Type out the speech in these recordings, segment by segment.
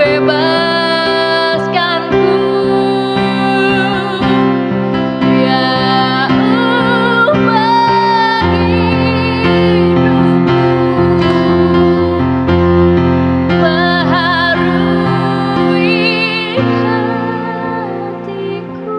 bebaskanku. Ya ubah hidupku, baharui hatiku.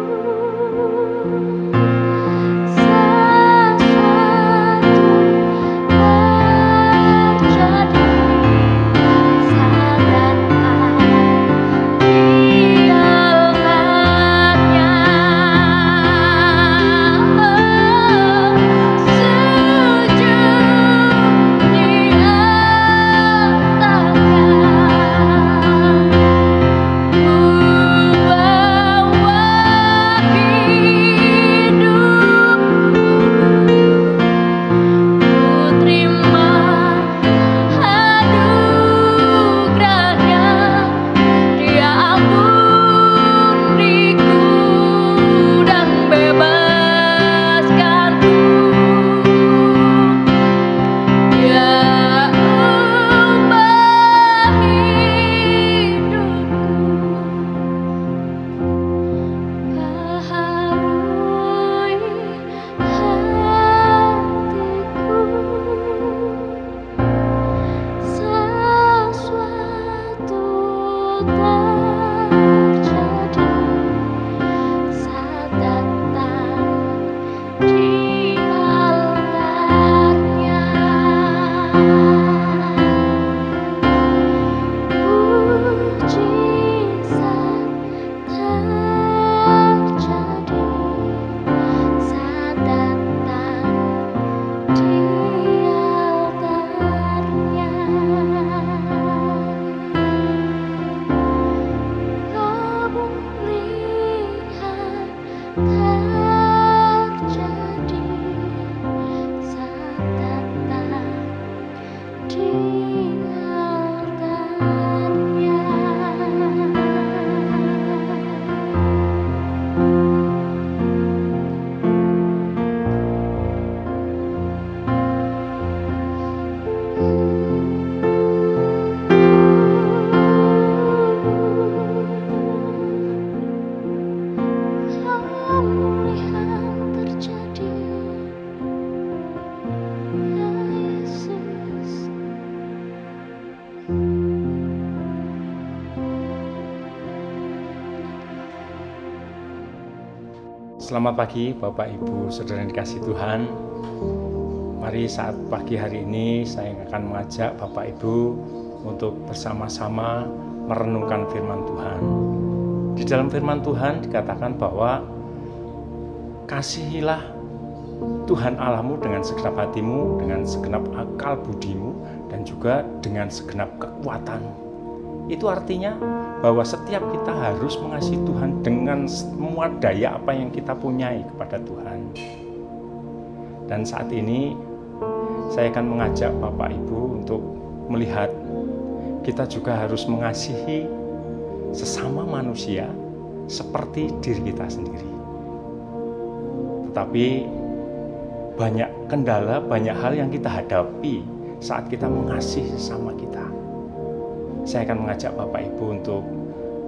Selamat pagi Bapak Ibu Saudara yang dikasihi Tuhan. Mari saat pagi hari ini saya akan mengajak Bapak Ibu untuk bersama-sama merenungkan firman Tuhan. Di dalam firman Tuhan dikatakan bahwa kasihilah Tuhan Allahmu dengan segenap hatimu, dengan segenap akal budimu, dan juga dengan segenap kekuatanmu. Itu artinya bahwa setiap kita harus mengasihi Tuhan dengan semua daya apa yang kita punyai kepada Tuhan. Dan saat ini saya akan mengajak Bapak Ibu untuk melihat kita juga harus mengasihi sesama manusia seperti diri kita sendiri. Tetapi banyak kendala, banyak hal yang kita hadapi saat kita mengasihi sesama kita. Saya akan mengajak Bapak Ibu untuk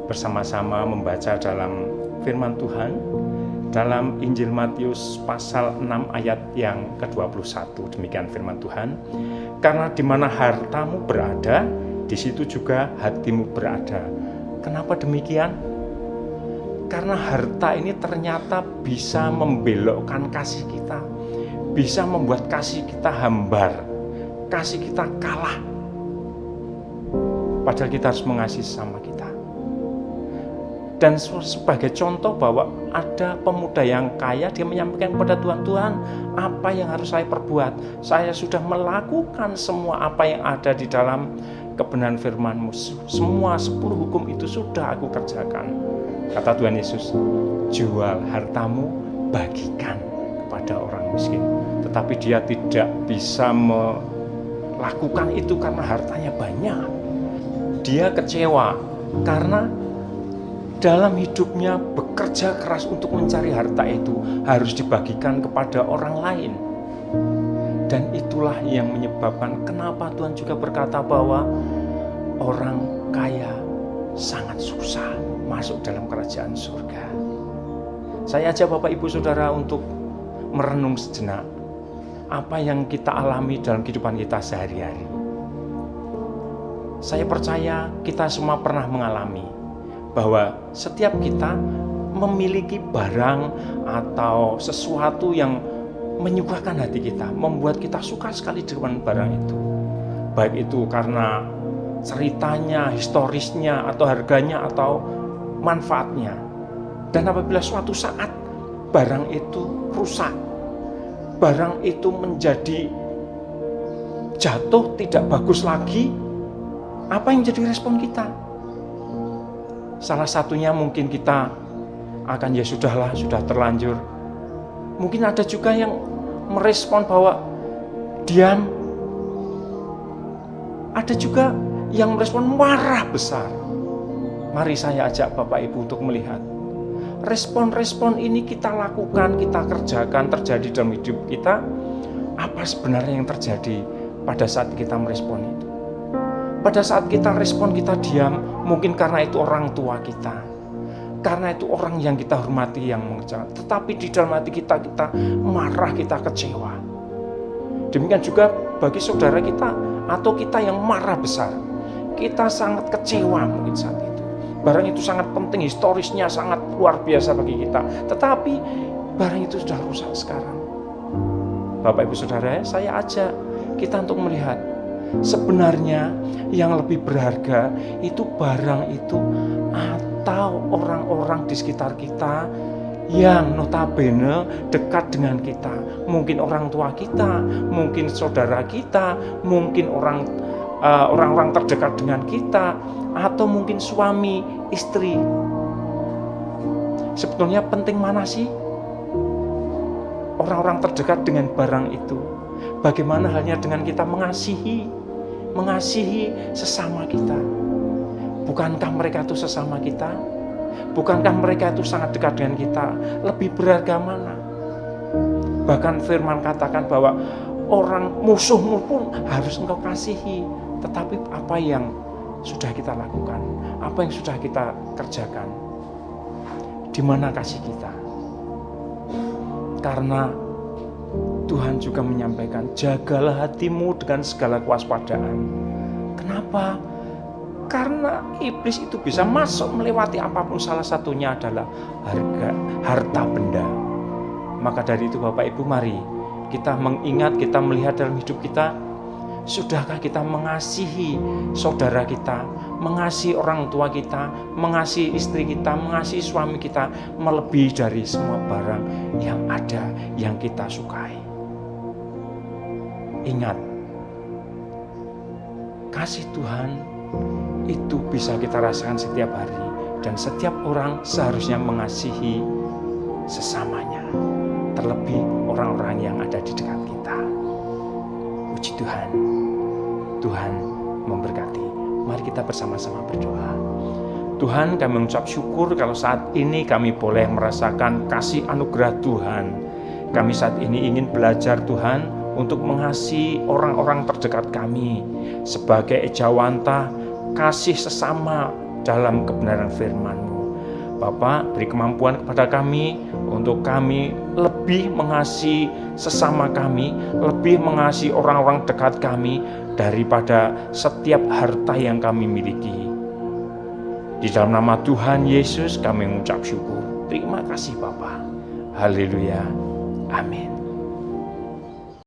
bersama-sama membaca dalam firman Tuhan dalam Injil Matius pasal 6 ayat yang ke-21. Demikian firman Tuhan. Karena di mana hartamu berada, di situ juga hatimu berada. Kenapa demikian? Karena harta ini ternyata bisa membelokkan kasih kita, bisa membuat kasih kita hambar, kasih kita kalah. Padahal kita harus mengasihi sesama kita. Dan sebagai contoh bahwa ada pemuda yang kaya, dia menyampaikan kepada Tuhan, Tuhan, apa yang harus saya perbuat? Saya sudah melakukan semua apa yang ada di dalam kebenaran firman-Mu. Semua 10 hukum itu sudah aku kerjakan. Kata Tuhan Yesus, jual hartamu, bagikan kepada orang miskin. Tetapi dia tidak bisa melakukan itu karena hartanya banyak. Dia kecewa karena dalam hidupnya bekerja keras untuk mencari harta itu harus dibagikan kepada orang lain. Dan itulah yang menyebabkan kenapa Tuhan juga berkata bahwa orang kaya susah masuk dalam kerajaan surga. Saya ajak Bapak Ibu Saudara untuk merenung sejenak apa yang kita alami dalam kehidupan kita sehari-hari. Saya percaya kita semua pernah mengalami bahwa setiap kita memiliki barang atau sesuatu yang menyukakan hati kita, membuat kita suka sekali dengan barang itu. Baik itu karena ceritanya, historisnya, atau harganya, atau manfaatnya. Dan apabila suatu saat barang itu rusak, barang itu menjadi jatuh, tidak bagus lagi, apa yang jadi respon kita? Salah satunya mungkin kita akan ya sudahlah, sudah terlanjur. Mungkin ada juga yang merespon bahwa diam. Ada juga yang merespon marah besar. Mari saya ajak Bapak Ibu untuk melihat respon-respon ini kita lakukan, kita kerjakan, terjadi dalam hidup kita. Apa sebenarnya yang terjadi pada saat kita merespon itu? Pada saat kita respon, kita diam, mungkin karena itu orang tua kita, karena itu orang yang kita hormati yang mengerjakan. Tetapi di dalam hati kita marah, kita kecewa. Demikian juga bagi saudara kita atau kita yang marah besar, kita sangat kecewa mungkin saat itu. Barang itu sangat penting, historisnya sangat luar biasa bagi kita, tetapi barang itu sudah rusak sekarang. Bapak Ibu Saudara, saya ajak kita untuk melihat sebenarnya yang lebih berharga itu barang itu atau orang-orang di sekitar kita yang notabene dekat dengan kita. Mungkin orang tua kita, mungkin saudara kita, mungkin orang-orang terdekat dengan kita, atau mungkin suami, istri. Sebetulnya penting mana sih orang-orang terdekat dengan barang itu? Bagaimana halnya dengan kita mengasihi sesama kita? Bukankah mereka itu sesama kita? Bukankah mereka itu sangat dekat dengan kita? Lebih berharga mana? Bahkan firman katakan bahwa orang musuhmu pun harus engkau kasihi. Tetapi apa yang sudah kita lakukan? Apa yang sudah kita kerjakan? Di mana kasih kita? Karena Tuhan juga menyampaikan, jagalah hatimu dengan segala kewaspadaan. Kenapa? Karena iblis itu bisa masuk melewati apapun, salah satunya adalah harta benda. Maka dari itu Bapak Ibu, mari kita mengingat, kita melihat dalam hidup kita, sudahkah kita mengasihi saudara kita, mengasihi orang tua kita, mengasihi istri kita, mengasihi suami kita, melebihi dari semua barang yang ada yang kita sukai. Ingat, kasih Tuhan itu bisa kita rasakan setiap hari, dan setiap orang seharusnya mengasihi sesamanya, terlebih orang-orang yang ada di dekat kita. Puji Tuhan, Tuhan memberkati. Mari kita bersama-sama berdoa. Tuhan, kami mengucap syukur kalau saat ini kami boleh merasakan kasih anugerah Tuhan. Kami saat ini ingin belajar Tuhan untuk mengasihi orang-orang terdekat kami sebagai ejawantah kasih sesama dalam kebenaran firman-Mu. Bapak, beri kemampuan kepada kami untuk kami lebih mengasihi sesama kami, lebih mengasihi orang-orang dekat kami daripada setiap harta yang kami miliki. Di dalam nama Tuhan Yesus kami mengucap syukur. Terima kasih Bapa. Haleluya. Amin.